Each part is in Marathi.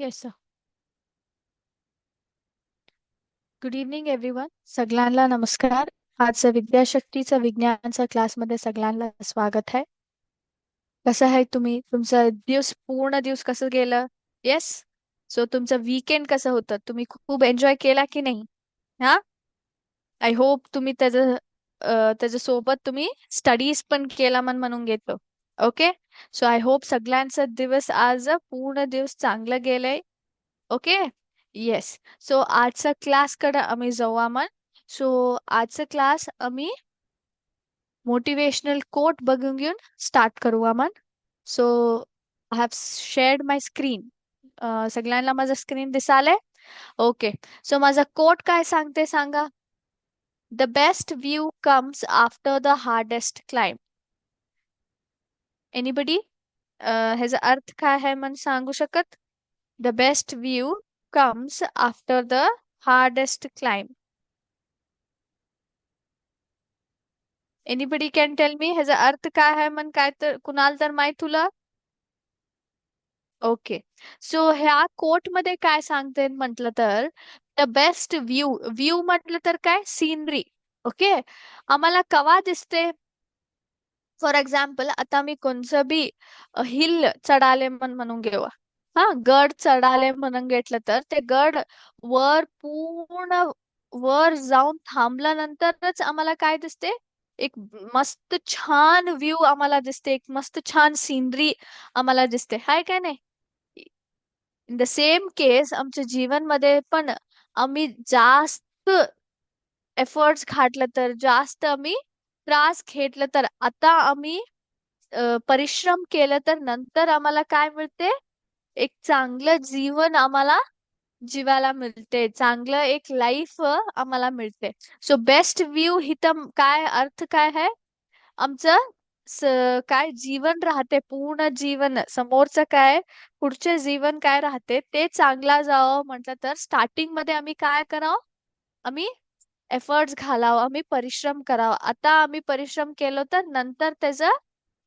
Yes sir. Good evening everyone. सगळ्यांना नमस्कार. आजचं विद्याशक्तीचं विज्ञानच्या क्लासमध्ये सगळ्यांना स्वागत आहे. कसं आहे तुम्ही? तुमचा पूर्ण दिवस कसं गेलं? येस. सो तुमचं वीकेंड कसं होतं? तुम्ही खूप एन्जॉय केला की नाही? हा. आय होप तुम्ही त्याच्यासोबत तुम्ही स्टडीज पण केला म्हणून घेतो. ओके. सो आय होप सगळ्यांचा दिवस आज पूर्ण दिवस चांगलं गेलंय. ओके. येस. सो आजचा क्लासकडे आम्ही जाऊ आम्हाला. सो आजचा क्लास आम्ही मोटिवेशनल कोट बघून घेऊन स्टार्ट करू आम्हाला. So I have shared my screen. सगळ्यांना माझा स्क्रीन दिसालय? ओके. सो माझा कोट काय सांगते सांगा. The best view comes after the hardest climb. Anybody ह्याचा अर्थ काय आहे मला सांगू शकत? The best view comes after the hardest climb. Anybody can tell me ह्याचा अर्थ काय आहे मन काय तर कुणाला तर माहित तुला? ओके. सो ह्या कोट मध्ये काय सांगते म्हटलं तर द बेस्ट व्ह्यू. व्ह्यू म्हटलं तर काय? सीनरी. ओके. आम्हाला कवा दिसते? फॉर एक्झाम्पल आता मी कोणचं बी हिल चढाले म्हणून घेऊ. हा, गड चढाले म्हणून घेतलं तर ते गड पूर्ण वर जाऊन थांबल्यानंतरच आम्हाला काय दिसते? एक मस्त छान व्ह्यू आम्हाला दिसते, एक मस्त छान सीनरी आम्हाला दिसते, हाय काय नाही? इन द सेम केस आमच्या जीवनमध्ये पण आम्ही जास्त एफर्ट्स घातलं तर, जास्त आम्ही त्रास घेतलं तर, आता आम्ही परिश्रम केलं तर नंतर आम्हाला काय मिळते? एक चांगलं जीवन आम्हाला जीवाला मिळते, चांगलं एक लाईफ आम्हाला मिळते. सो बेस्ट व्ह्यू हिथं काय अर्थ काय आहे? आमचं काय जीवन राहते, पूर्ण जीवन समोरचं काय पुढचे जीवन काय राहते ते चांगला जावं म्हटलं तर स्टार्टिंग मध्ये आम्ही काय करावं? आम्ही एफर्ट्स घालावं, आम्ही परिश्रम करावं. आता आम्ही परिश्रम केलो तर नंतर त्याचं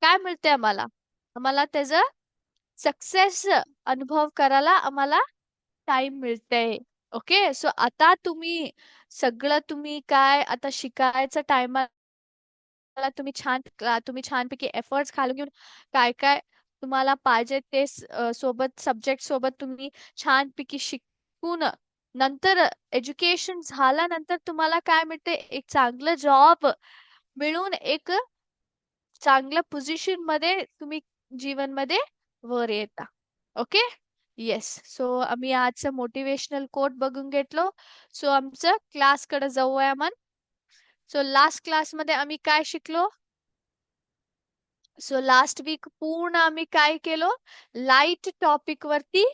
काय मिळते आम्हाला? आम्हाला त्याचं सक्सेस अनुभव करायला आम्हाला टाइम मिळते. ओके. सो आता तुम्ही काय आता शिकायचं टाइमाला तुम्ही छानपैकी एफर्ट्स घालून घेऊन काय काय तुम्हाला पाहिजे ते सोबत सब्जेक्ट सोबत तुम्ही छानपैकी शिकून नंतर एज्युकेशन झाल्यानंतर तुम्हाला काय मिळते? एक चांगलं जॉब मिळून एक चांगल्या पोझिशन मध्ये तुम्ही जीवन मध्ये वर येता. ओके. येस. सो आम्ही आजचं मोटिवेशनल कोट बघून घेतलो. सो आमचं क्लासकडे जाऊया मन. सो लास्ट क्लासमध्ये आम्ही काय शिकलो? सो लास्ट वीक पूर्ण आम्ही काय केलो? लाईट टॉपिक वरती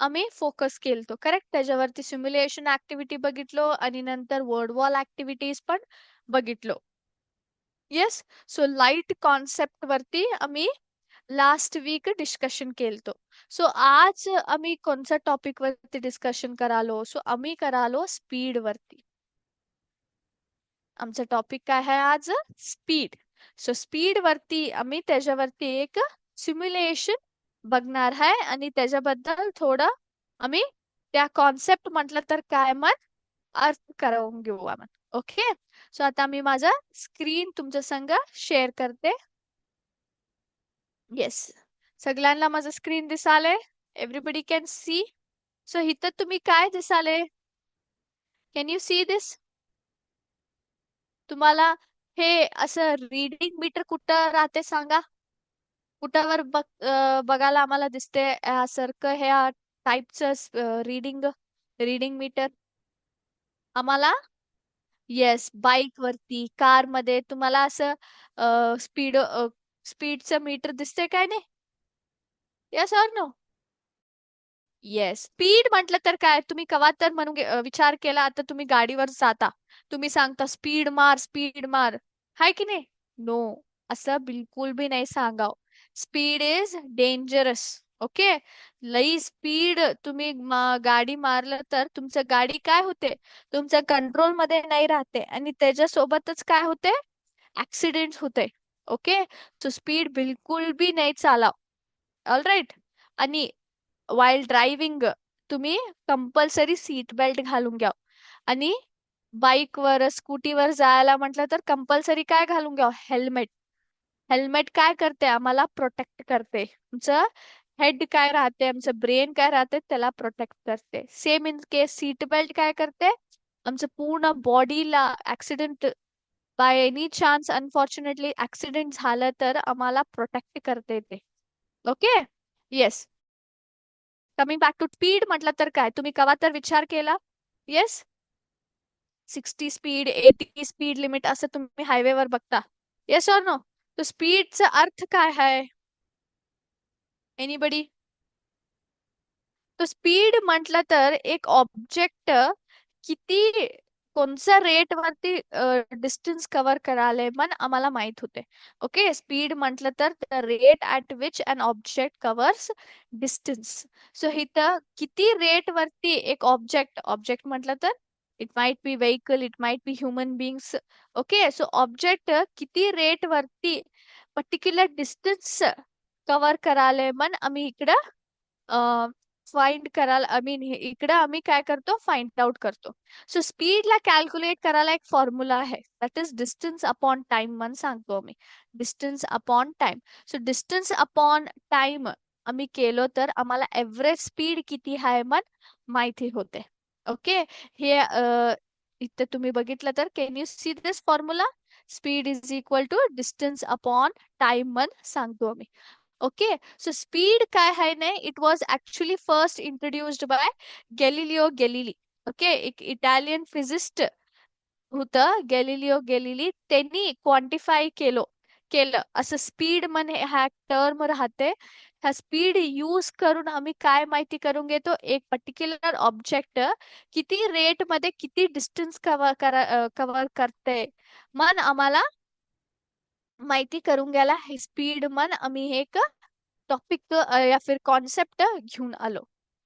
आम्ही फोकस केलतो, करेक्ट? त्याच्यावरती सिम्युलेशन ऍक्टिव्हिटी बघितलो आणि नंतर वर्ड वॉल ऍक्टिव्हिटीज पण बघितलो. येस. सो लाईट कॉन्सेप्ट वरती आम्ही लास्ट वीक डिस्कशन केलतो. सो आज आम्ही कोणत्या टॉपिक वरती डिस्कशन करालो? सो आम्ही करालो स्पीड वरती. आमचा टॉपिक काय आहे आज? स्पीड. सो स्पीड वरती आम्ही त्याच्यावरती एक सिम्युलेशन बघणार आहे आणि त्याच्याबद्दल थोडं आम्ही त्या कॉन्सेप्ट म्हटलं तर काय मन अर्थ करून घेऊ आपण. ओके. सो आता मी माझा स्क्रीन तुमच्या संग शेअर करते. येस. सगळ्यांना माझं स्क्रीन दिसाले? Everybody can see? सो इथं तुम्ही काय दिसाले? कॅन यू सी दिस? तुम्हाला हे असं रीडिंग मीटर कुठं राहते सांगा? कुठावर बघायला आम्हाला दिसते सारखं ह्या टाईपचं रीडिंग रीडिंग मीटर आम्हाला? येस. बाईक वरती, कार मध्ये तुम्हाला असं स्पीडचं मीटर दिसते काय नाही? Yes or no? Yes. Speed म्हटलं तर काय? तुम्ही कवा तर विचार केला आता तुम्ही गाडीवर जाता, तुम्ही सांगता स्पीड मार, हाय की नाही? नो. असं बिलकुल भी नाही सांगाव. Speed is dangerous. ओके. लई स्पीड तुम्ही गाडी मारलं तर तुमचं गाडी काय होते? तुमच्या कंट्रोल मध्ये नाही राहते आणि त्याच्यासोबतच काय होते? ऍक्सिडेंट होते. ओके. सो स्पीड बिलकुल भी नाही चालाव. All right. आणि वाईल ड्रायव्हिंग तुम्ही कंपल्सरी सीट बेल्ट घालून घ्या. आणि बाईकवर स्कूटीवर जायला म्हटलं तर कंपल्सरी काय घालून घ्या? हेल्मेट. हेल्मेट काय करते? आम्हाला प्रोटेक्ट करते. आमचं हेड काय राहते, आमचं ब्रेन काय राहते, त्याला प्रोटेक्ट करते. Same in case seat belt काय करते? आमचं पूर्ण बॉडीला accident by any chance unfortunately accident झालं तर आम्हाला प्रोटेक्ट करते ते. Okay. Yes. Coming back to speed म्हटलं तर काय, तुम्ही कवा तर विचार केला? येस. 60 स्पीड, 80 स्पीड लिमिट असं तुम्ही हायवेवर बघता. येस और नो? तो स्पीडचा अर्थ काय आहे? एनीबडी? तो स्पीड म्हटलं तर एक ऑब्जेक्ट किती कोणत्या रेट वरती डिस्टन्स कव्हर करायला मन आम्हाला माहित होते. ओके. स्पीड म्हटलं तर rate at which an object covers distance. So इथं किती रेट वरती एक ऑब्जेक्ट, ऑब्जेक्ट म्हटलं तर it might be vehicle, it might be human beings. Okay. So object किती रेट वरती पर्टिक्युलर डिस्टन्स कव्हर करायला मन आम्ही इकडं फाइंड करायला, आय मीन इकडं आम्ही काय करतो? फाइंड आउट करतो. सो स्पीडला कॅल्क्युलेट करायला एक फॉर्म्युला आहे, that is distance upon time म्हणून सांगतो आम्ही. Distance upon time. So distance upon time आम्ही केलो तर आम्हाला एव्हरेज स्पीड किती आहे मन माहिती होते. ओके. हे इथे तुम्ही बघितलं तर can you see this formula? Speed is equal to distance upon time म्हणून सांगतो आम्ही. ओके. सो स्पीड काय आहे ना, it was actually first introduced by Galileo Galilei. Okay. एक इटालियन फिजिस्ट होतं गॅलिलिओ गॅलिली. त्यांनी क्वांटिफाय केलं असं स्पीड म्हणे हा टर्म राहते. ह्या स्पीड यूज करून आम्ही काय माहिती करून घेतो? एक पर्टिक्युलर ऑब्जेक्ट किती रेट मध्ये किती डिस्टन्स कव्हर करते मन आम्हाला माहिती करून घ्यायला हे स्पीड मन आम्ही एक टॉपिक या फिर कॉन्सेप्ट घेऊन आलो.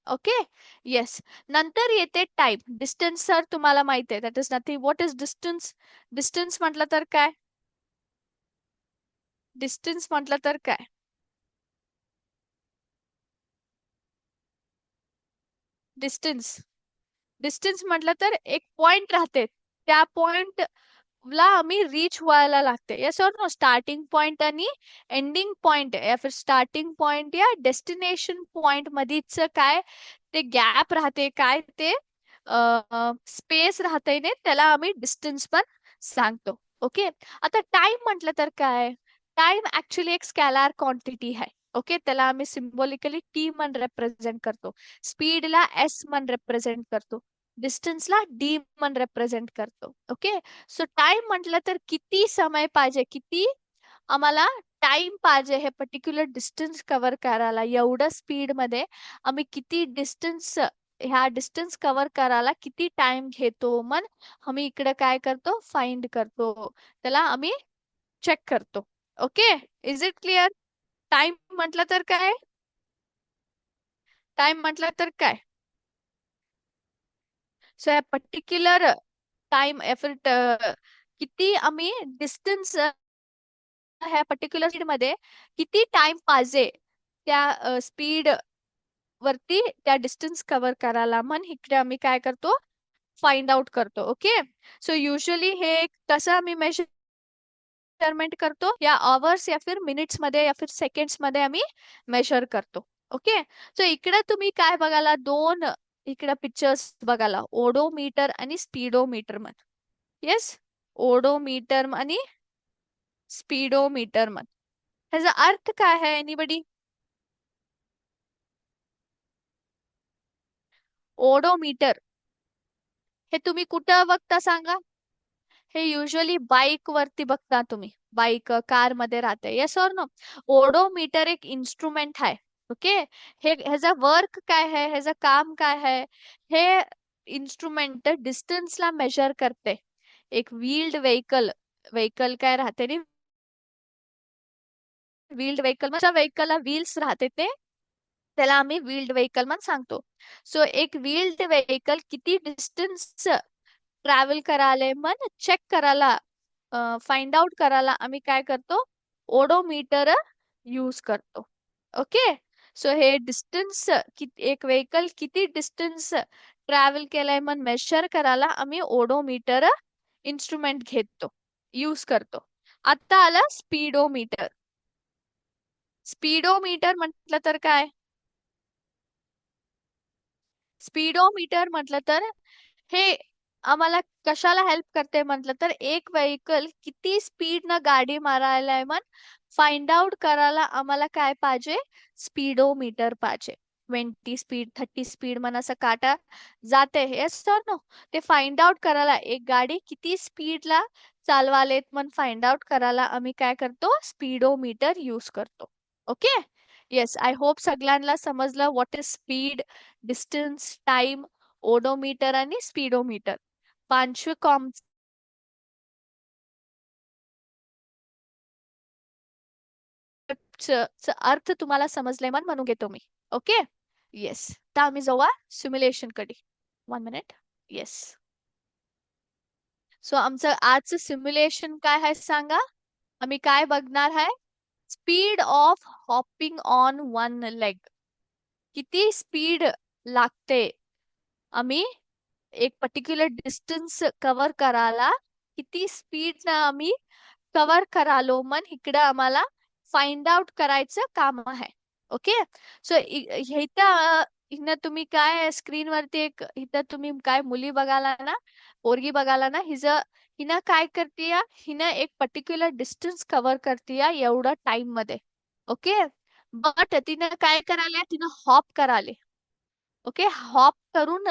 ओके. येस. नंतर येते टाइम. डिस्टन्स सर तुम्हाला माहिती आहे, that is nothing. What is distance? Distance म्हटलं तर काय? डिस्टन्स म्हटलं तर काय? डिस्टन्स. डिस्टन्स म्हटलं तर एक पॉइंट राहते, त्या पॉइंट ला आम्ही रीच व्हायला लागते. येस और नो? स्टार्टिंग पॉइंट आणि एंडिंग पॉइंट या फिर स्टार्टिंग पॉइंट या डेस्टिनेशन पॉइंट मधीच काय ते गॅप राहते, काय ते स्पेस राहते ने त्याला आम्ही डिस्टन्स पण सांगतो. ओके. आता टाइम म्हटलं तर काय? टाइम ऍक्च्युली एक स्कॅलर क्वांटिटी आहे. ओके. त्याला आम्ही सिम्बॉलिकली टी मन रिप्रेझेंट करतो. स्पीडला एस मन रिप्रेझेंट करतो. डिस्टन्सला डी मन रिप्रेझेंट करतो. ओके. सो टाइम म्हटलं तर किती समय पाहिजे, किती आम्हाला टाइम पाहिजे हे पर्टिक्युलर डिस्टन्स कव्हर करायला, एवढं स्पीड मध्ये आम्ही किती डिस्टन्स, ह्या डिस्टन्स कव्हर करायला किती टाइम घेतो मन आम्ही इकडे काय करतो? फाइंड करतो. त्याला आम्ही चेक करतो. Okay. Is it clear? Time म्हटलं तर काय? टाइम म्हटलं तर काय? सो या पर्टिक्युलर टाइम या फिर किती आम्ही डिस्टन्स ह्या पर्टिक्युलर स्पीड मध्ये किती टाइम पाहिजे त्या स्पीड वरती त्या डिस्टन्स कव्हर करायला म्हण इकडे आम्ही काय करतो? फाइंड आउट करतो. ओके. सो युजली हे कसं आम्ही मेजरमेंट करतो? या आवर्स या फिर मिनिट्स मध्ये या फिर सेकंड्स मध्ये आम्ही मेजर करतो. ओके. सो इकडे तुम्ही काय बघाला? दोन इकडे पिक्चर्स बघाला, ओडोमीटर आणि स्पीडोमीटर म्हण. येस. ओडोमीटर आणि स्पीडोमीटर म्हण. ह्याचा अर्थ काय आहे? एनीबडी? ओडोमीटर हे तुम्ही कुठं बघता सांगा? हे युजली बाईक वरती बघता तुम्ही. बाईक कार मध्ये राहते. येस और नो? ओडोमीटर एक इन्स्ट्रुमेंट आहे. ओके. हे ह्याचा वर्क काय आहे, ह्याचं काम काय आहे? हे इन्स्ट्रुमेंट डिस्टन्सला मेजर करते. एक व्हील्ड व्हेकल, व्हेकल काय राहते नी, व्हील्ड व्हेकल व्हेकलला व्हील्स राहते ते, त्याला आम्ही व्हील्ड व्हेकल म्हणून सांगतो. सो एक व्हील्ड व्हेकल किती डिस्टन्स ट्रॅव्हल करायला मन चेक करायला, फाइंड आउट करायला आम्ही काय करतो? ओडोमीटर यूज करतो. ओके. सो हे डिस्टन्स एक व्हेकल किती डिस्टन्स ट्रॅव्हल केलाय मग मेजर करायला आम्ही ओडोमीटर इन्स्ट्रुमेंट घेतो, यूज करतो. आता आलं स्पीडोमीटर. स्पीडोमीटर म्हटलं तर काय? स्पीडोमीटर म्हटलं तर हे आम्हाला कशाला हेल्प करते म्हटलं तर एक व्हेकल किती स्पीड न गाडी मारायला मन फाइंड आउट करायला आम्हाला काय पाहिजे? स्पीडोमीटर पाहिजे. 20 स्पीड 30 स्पीड मन असं काटा जाते येस सर नो. ते फाइंड आउट करायला एक गाडी किती स्पीडला चालवालेत मन फाइंड आउट करायला आम्ही काय करतो? स्पीडोमीटर यूज करतो. ओके. येस, आय होप सगळ्यांना समजलं what is speed, distance, time, odometer आणि स्पीडोमीटर. पांचवे कॉन्सेप्टचा अर्थ तुम्हाला समजलाय म्हणून घेतो मी. ओके. येस, तर आम्ही जाऊया सिम्युलेशन कडे. 1 मिनिट. येस. सो आमचं आजचं सिम्युलेशन काय आहे सांगा. आम्ही काय बघणार आहे? Speed of hopping on one leg. किती स्पीड लागते आम्ही एक पर्टिक्युलर डिस्टन्स कव्हर करायला किती स्पीड ना आम्ही कव्हर करालो मन इकडं आम्हाला फाइंड आउट करायचं काम आहे. ओके. सो इथं इथं तुम्ही काय स्क्रीन वरती एक इथं तुम्ही काय मुली बघाला ना, पोरगी बघाला ना, हिनं काय करतीया? हिनं एक पर्टिक्युलर डिस्टन्स कव्हर करतीया एवढं टाइम मध्ये. ओके. बट तिनं काय करायला? तिनं हॉप कराले. ओके. हॉप करून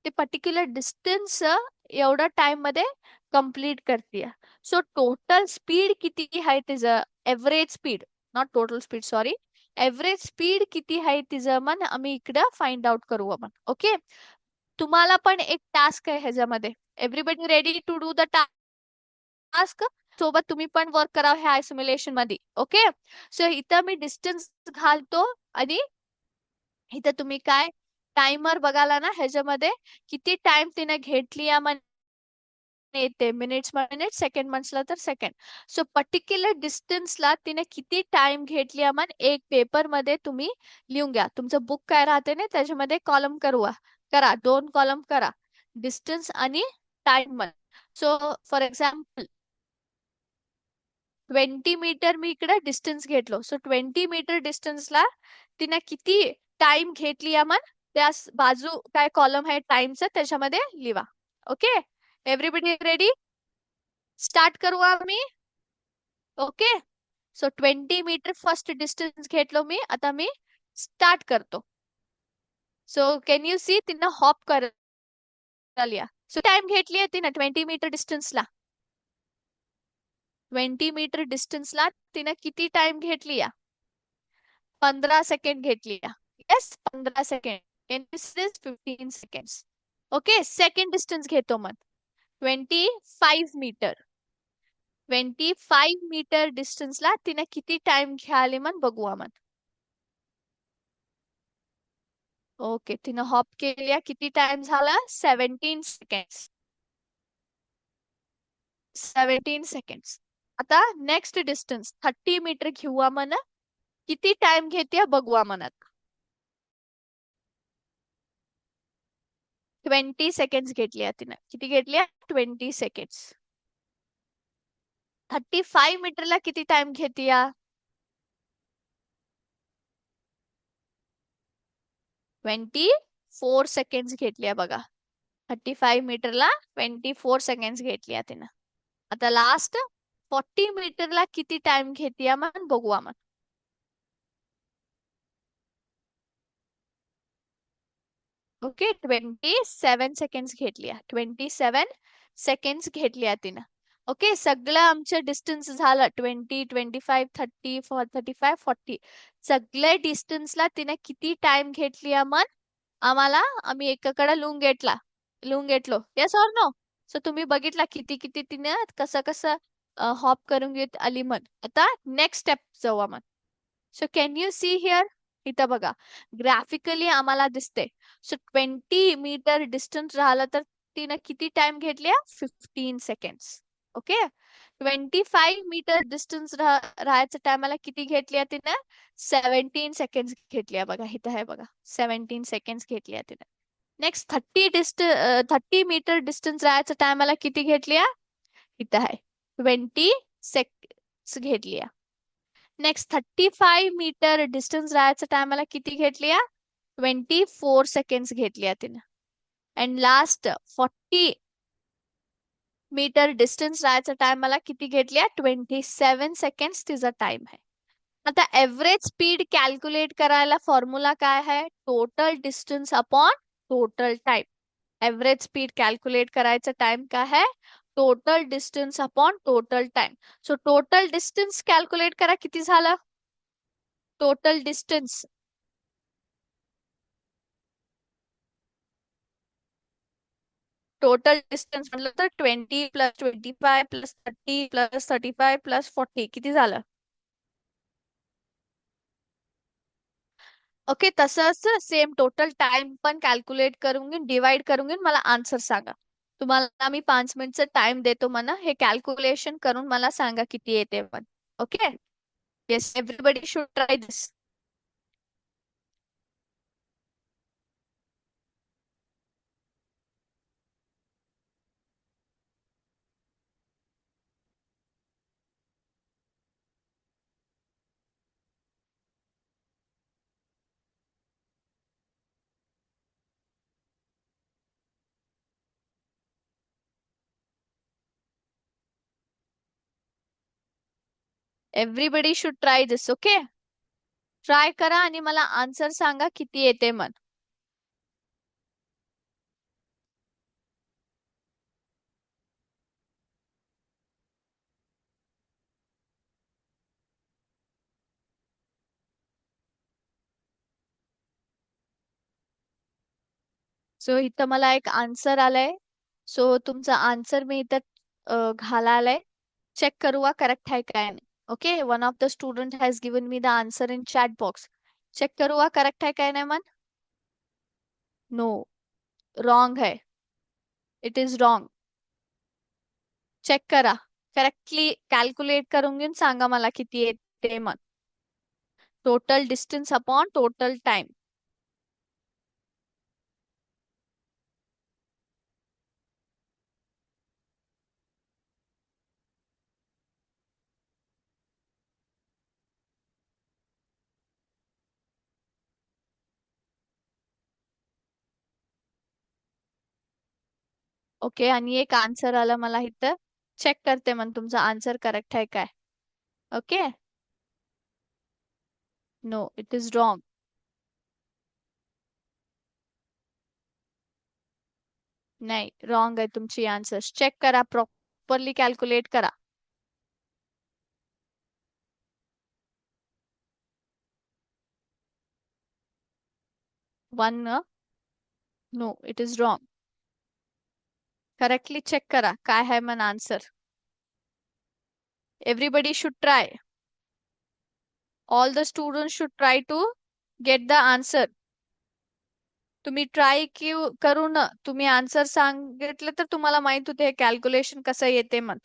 ते पर्टिक्युलर डिस्टन्स एवढ्या टाइम मध्ये कंप्लीट करते. सो टोटल स्पीड किती आहे तिचं? Average speed, not total speed, sorry. Average speed किती आहे तिचं मन आम्ही इकडं फाइंड आउट करू आपण. ओके. तुम्हाला पण एक टास्क आहे ह्याच्यामध्ये. Everybody ready to do the task? सोबत तुम्ही पण वर्क करा ह्या सिम्युलेशन मध्ये. ओके. सो इथं मी डिस्टन्स घालतो आणि इथं तुम्ही काय टाइमर बघाला ना ह्याच्यामध्ये किती टाइम तिने घेतली येते. मिनिट्स मिनिट, सेकंड म्हटलं तर सेकंड. सो पर्टिक्युलर डिस्टन्सला तिने किती टाइम घेतली एक पेपर मध्ये तुम्ही लिहून घ्या. तुमचं बुक काय राहते ना त्याच्यामध्ये कॉलम करा 2 कॉलम करा डिस्टन्स आणि time. So for example 20 metre मी इकडे डिस्टन्स घेतलो. सो 20 मीटर डिस्टन्सला तिने किती टाइम घेतली त्या बाजू काय कॉलम आहे टाइमचं त्याच्यामध्ये लिहा. ओके. Everybody ready? स्टार्ट करू आम्ही. Okay. So 20 metre first distance घेतलो मी. आता मी स्टार्ट करतो. सो कॅन यू सी तिनं हॉप लिया. सो टाइम घेतली आहे तिनं 20 मीटर डिस्टन्सला. 20 मीटर डिस्टन्सला तिनं किती टाइम घेतली? 15 सेकंड घेतली. Yes, 15 second. Can you see this? 15 seconds. Okay. Second distance घेतो मग 25 मीटर. 25 मीटर डिस्टन्सला तिने किती टाइम घ्याले मन बघू आपण. ओके. तिनं हॉप केल्या किती टाइम झाला? 17 सेकंड्स. 17 सेकंड्स. आता नेक्स्ट डिस्टन्स 30 मीटर घेऊ मन किती टाइम घेते बघू म्हणत. 20 सेकंड्स घेतली तिनं. किती घेतली? 20 सेकंड्स. 35 मीटरला किती टाइम घेते? 24 सेकंड्स घेतली बघा. 35 मीटरला 24 सेकंड्स घेतली तिनं. आता लास्ट 40 मीटरला किती टाइम घेते मग बघू आपण. ओके. 27 सेकंड्स घेतली. 27 सेकंड्स घेतली तिनं. ओके. सगळं आमचं डिस्टन्स झालं 20, 25, 30, 35, 40. सगळ्या डिस्टन्सला तिने किती टाइम घेतली मग आम्हाला आम्ही एकाकडे लिहून घेतलो. Yes or no? सो तुम्ही बघितला किती किती तिने कसं कसं हॉप करून घेत आली मग. आता नेक्स्ट स्टेप जाऊ आपण. So can you see here? इथं बघा ग्राफिकली आम्हाला दिसते. सो 20 मीटर डिस्टन्स राहिलं तर तिने किती टाइम घेतली? 15 सेकंड्स. ओके. 25 मीटर डिस्टन्स राहायचं टायमाला किती घेतली तिनं? 17 सेकंड घेतली बघा, इथं आहे बघा, 17 सेकंड घेतली तिनं. नेक्स्ट 30 मीटर डिस्टन्स राहायचं टायमाला किती घेतली? इथं आहे 20 सेकंड घेतली. नेक्स्ट 35 मीटर डिस्टन्स राहायचं टायमाला किती घेतली? 24 सेकंड घेतली तिनं. अँड लास्ट 40 मीटर डिस्टन्स राहायचा टाइम मला किती घेतली? 27 सेकंड तिचा टाइम आहे. आता एव्हरेज स्पीड कॅल्क्युलेट करायला फॉर्म्युला काय आहे? Total distance upon total time. Average speed calculate करायचा टाइम काय आहे? Total distance upon total time. So total distance calculate करा, किती झालं टोटल डिस्टन्स? टोटल डिस्टन्स म्हटलं तर 20 + 25 + 30 + 35 + 40 किती झालं? ओके, तसंच सेम टोटल टाइम पण कॅल्क्युलेट करून घेऊन डिवाइड करून घेऊन मला आन्सर सांगा. तुम्हाला मी 5 मिनिटचा टाइम देतो म्हणा, हे कॅल्क्युलेशन करून मला सांगा किती येते पण. Okay, yes, everybody should try this. Everybody should try this. Okay, try करा आणि मला आन्सर सांगा किती येते मन. सो इथं मला एक आन्सर आलाय. सो तुमचा आन्सर मी इथं घालायलाय. चेक करू करेक्ट आहे काय नाही. Okay, one of the student has given me the answer in chat box. Check करू करेक्ट आहे काय नाही मन. नो, रॉंग है. It is wrong. चेक करा, करेक्टली कॅल्क्युलेट करून घेऊन सांगा मला किती येते मन. Total distance upon total time. Okay, आणि एक आन्सर आला मला इथं. चेक करते मन तुमचा आन्सर करेक्ट आहे काय. Okay, no, it is wrong. नाही, रॉंग आहे तुमची आन्सर. चेक करा, प्रॉपरली कॅल्क्युलेट करा. 1, no, it is wrong. Correctly check करा काय आहे मन answer. Everybody should try. All the student should try to get the answer. तुम्ही ट्राय करून तुम्ही आन्सर सांगितलं तर तुम्हाला माहित होते हे कॅल्क्युलेशन कसं येते मग.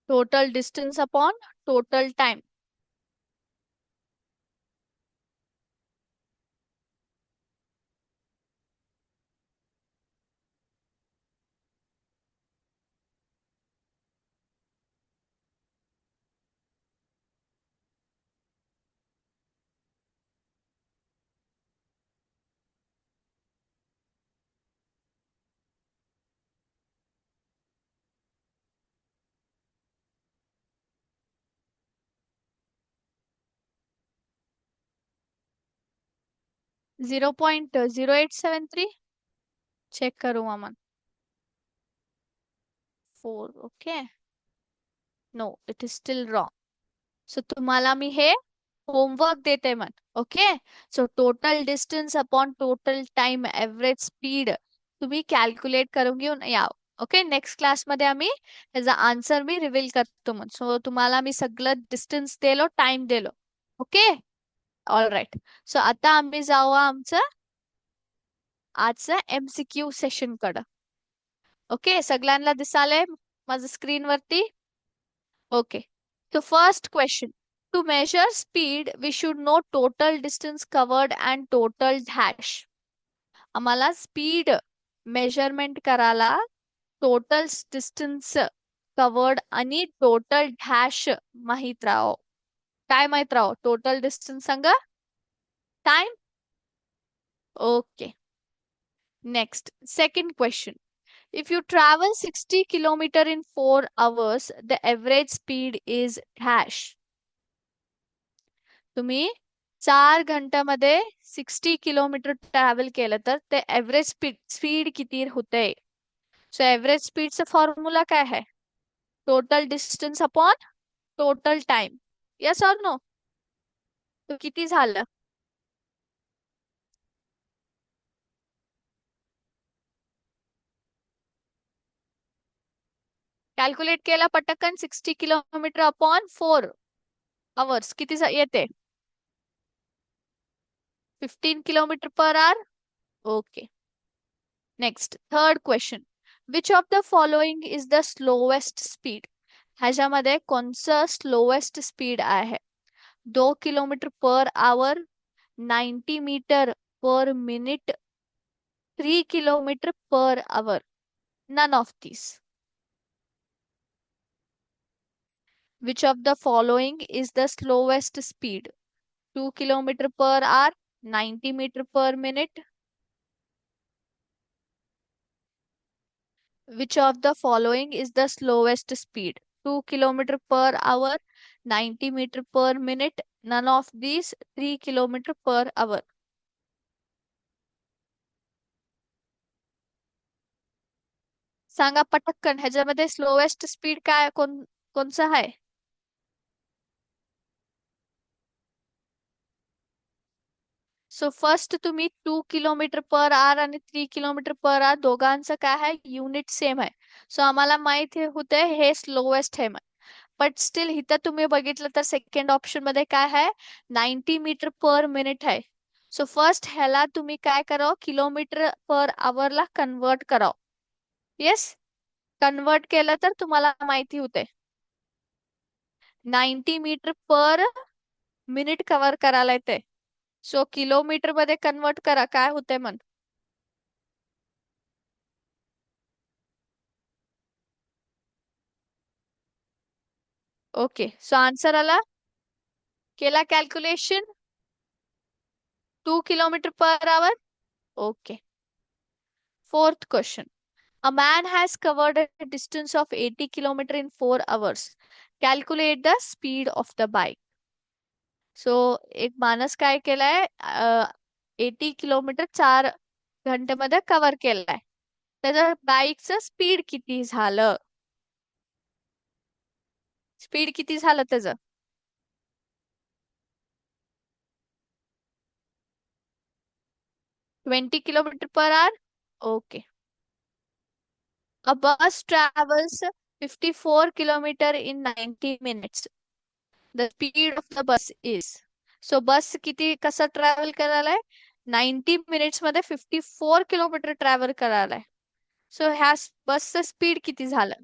Total distance upon total time. .0873. Check करू मग. 4. Okay, no, it is still wrong. So तुम्हाला मी हे होमवर्क देते मग. Okay, so total distance upon total time average speed तुम्ही कॅल्क्युलेट करून घेऊन या. ओके, नेक्स्ट क्लासमध्ये आम्ही त्याचा आन्सर मी रिव्हील करतो मग. सो तुम्हाला मी सगळं डिस्टन्स दिलो, टाइम दिलो. Okay, all right. सो आता आम्ही जाऊ आमचं आजचा MCQ सेशन कडं. ओके, सगळ्यांना दिसालय माझं स्क्रीन वरती? Okay. So first question. To measure speed, we should know total distance covered and total dash. आम्हाला स्पीड मेजरमेंट करायला टोटल डिस्टन्स कवर्ड आणि टोटल डॅश माहित राहो. काय माहित राहो? टोटल डिस्टन्स सांगा. Time. Okay. Next, second question. If you travel 60 kilometer in 4 hours, the average speed is dash. तुम्ही 4 घंट्यामध्ये 60 किलोमीटर ट्रॅव्हल केलं तर ते एव्हरेज स्पीड किती होते? सो एव्हरेज स्पीडचा फॉर्म्युला काय आहे? Total distance upon total time. Yes or no? तो किती झालं? कॅल्क्युलेट केला पटकन. 60 किलोमीटर अपॉन 4 आवर्स किती येते? 15 kilometre per hour. Okay. Next, third question. Which of the following is the slowest speed? ह्याच्यामध्ये कोणचं स्लोएस्ट स्पीड आहे? 2 kilometre per hour, 90 metre per minute, 3 kilometre per hour. None of these. Which of the following is the slowest speed? 2 kilometer per hour, 90 meter per minute. Which of the following is the slowest speed? 2 kilometer per hour, 90 meter per minute. None of these. 3 kilometer per hour. सांगा पटकन, ह्याच्यामध्ये स्लोएस्ट स्पीड काय कोणचं आहे? सो फर्स्ट तुम्ही 2 किलोमीटर पर आवर आणि 3 किलोमीटर पर आवर दोघांचं काय आहे? युनिट सेम आहे. सो आम्हाला माहित होते हे स्लोएस्ट आहे. बट स्टील इथं तुम्ही बघितलं तर सेकंड ऑप्शन मध्ये काय आहे? 90 मीटर पर मिनिट आहे. सो फर्स्ट ह्याला तुम्ही काय करावं? किलोमीटर पर ला कन्वर्ट करावं. येस, कन्वर्ट केलं तर तुम्हाला माहिती होते 90 मीटर पर मिनिट कव्हर करायला येते. सो किलोमीटर मध्ये कन्वर्ट करा, काय होते मग? ओके, सो आन्सर आला. केला calculation? 2 kilometre per hour. Okay. Fourth question. A man has covered a distance of 80 kilometer in 4 hours. Calculate the speed of the bike. So एक माणूस काय केलाय? 80 किलोमीटर 4 घंट्यामध्ये कव्हर केलाय. त्याच्या बाईकचं स्पीड किती झालं? स्पीड किती झालं त्याचं? 20 kilometre per hour. Okay. A bus travels 54 kilometer in 90 minutes. The speed of the bus is. So बस किती कसं ट्रॅव्हल करायलाय? 90 मिनिट्स मध्ये 54 किलोमीटर ट्रॅव्हल करायलाय. सो ह्या बसचं स्पीड किती झालं?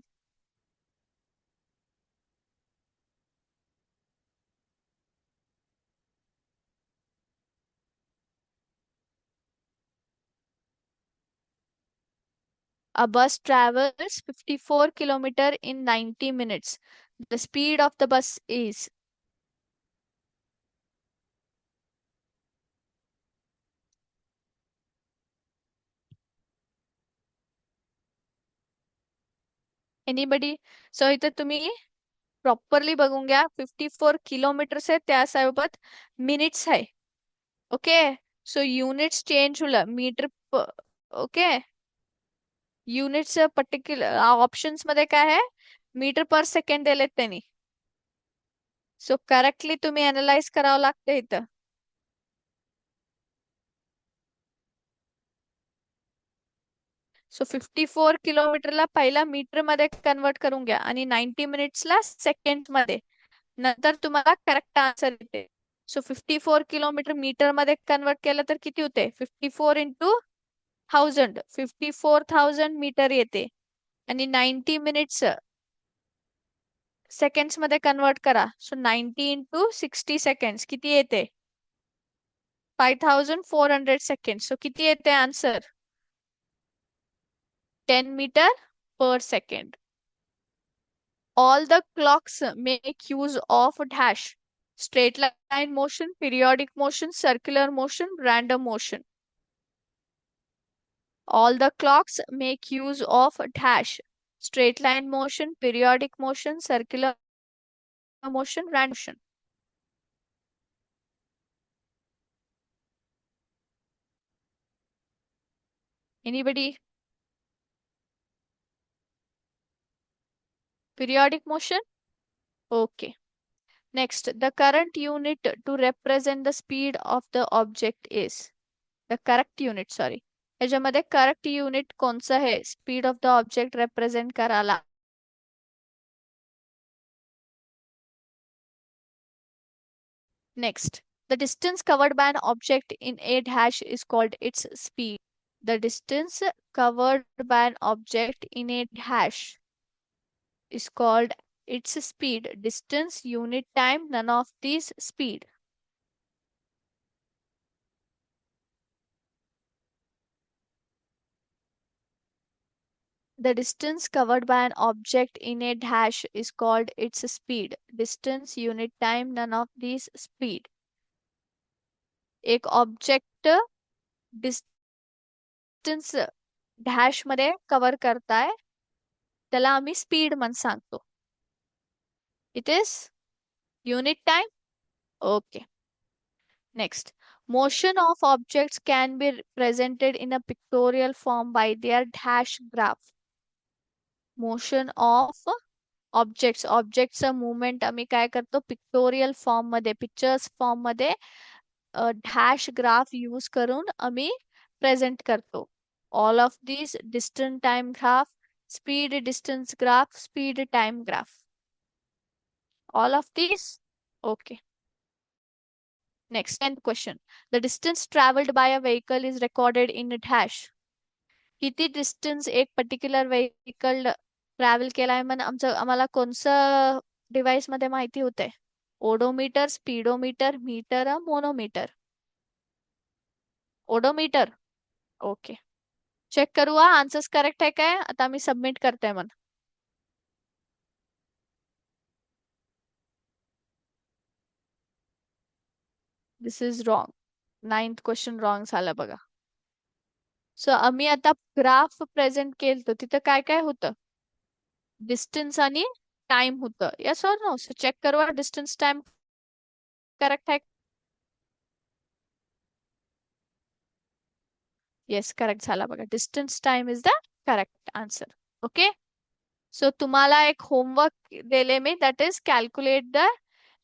A bus travels 54 kilometer in 90 minutes. The speed of the bus is. Anybody? So इथे तुम्ही प्रॉपरली बघून घ्या. 54 किलोमीटर्स आहे, त्यासोबत मिनिट्स आहे. ओके, सो युनिट्स चेंज होलं. Metre. Okay, units particular options मध्ये काय आहे? मीटर पर सेकंड दिलेत त्यांनी. सो करेक्टली तुम्ही अनालाइज करावं लागतं इथं. सो 54 किलोमीटरला पहिला मीटर मध्ये कन्वर्ट करून घ्या आणि 90 मिनिट्सला सेकंड मध्ये. नंतर तुम्हाला करेक्ट आन्सर येते. सो 54 किलोमीटर मीटर मध्ये कन्वर्ट केलं तर किती होते? 54 इंटू 54,000 मीटर येते आणि 90 मिनिट्स सेकंड्स मध्ये कन्वर्ट करा. सो 90 इंटू 60 सेकंड्स किती येते? 5400 सेकंड्स. सो किती येते answer? 10 metre per second. All the clocks make use of dash. Straight line motion, periodic motion, circular motion, random motion. All the clocks make use of dash. Straight line motion, periodic motion, circular motion, random motion. Anybody? Periodic motion? Okay. Next, the current unit to represent the speed of the object is. The correct unit, sorry. याच्यामध्ये करेक्ट युनिट कोणचं आहे speed of the object represent करायला? Next, the distance covered by an object in a dash is called its speed. The distance covered by an object in a dash is called its speed. Distance, unit, time, none of these speed. The distance covered by an object in a dash is called its speed. Distance, unit, time, none of these speed. एक ऑब्जेक्ट डिस्टन्स डॅश मध्ये कव्हर करताय त्याला आम्ही स्पीड म्हणून सांगतो. It is unit time. Okay. Next, motion of objects can be presented in a pictorial form by their dash graph. Motion of objects movement आम्ही काय करतो पिक्टोरियल फॉर्म मध्ये पिक्चर्स फॉर्म मध्ये डॅश ग्राफ यूज करून आम्ही प्रेझेंट करतो. All of this distance time graph, speed distance graph, speed time graph. All of these? Okay. Next, 10th question. The distance traveled by a vehicle is recorded in a dash. किती डिस्टन्स एक पर्टिक्युलर व्हेकल ट्रॅव्हल केलाय म्हणून आम्हाला कोणचं डिव्हाइस मध्ये माहिती होते? Odometer, speedometer, metre, manometer? Odometer. Okay. Check करू आन्सर्स करेक्ट आहे काय? आता मी सबमिट करते म्हणून. This is wrong. 9th question wrong झालं बघा. सो आम्ही आता ग्राफ प्रेझेंट केलं तिथं काय काय होतं? डिस्टन्स आणि टाइम होतं. Yes or no? So check करू डिस्टन्स टाइम करेक्ट आहे. येस करेक्ट झाला बघा. Distance time is the correct answer. Okay. So तुम्हाला एक होमवर्क दिले मी that is calculate the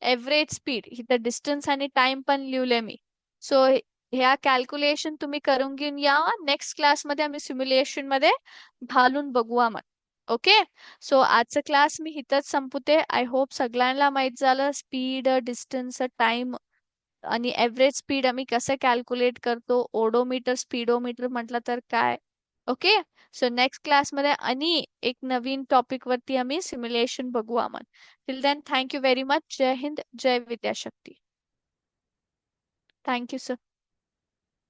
average speed. इथं डिस्टन्स आणि टाइम पण लिहिले मी. सो ह्या कॅल्क्युलेशन तुम्ही करून घेऊन या. नेक्स्ट क्लासमध्ये आम्ही सिम्युलेशन मध्ये घालून बघूया मग. ओके. सो आजचा क्लास मी इथंच संपवते. आय होप सगळ्यांना माहित झालं स्पीड, डिस्टन्स, टाइम आणि एव्हरेज स्पीड आम्ही कसं कॅल्क्युलेट करतो. ओडोमीटर, स्पीडोमीटर म्हटलं तर काय. ओके. सो नेक्स्ट क्लासमध्ये आणि एक नवीन टॉपिक वरती आम्ही सिम्युलेशन बघू आम्हाला. Till then thank you very much. जय हिंद, जय विद्याशक्ती. Thank you sir.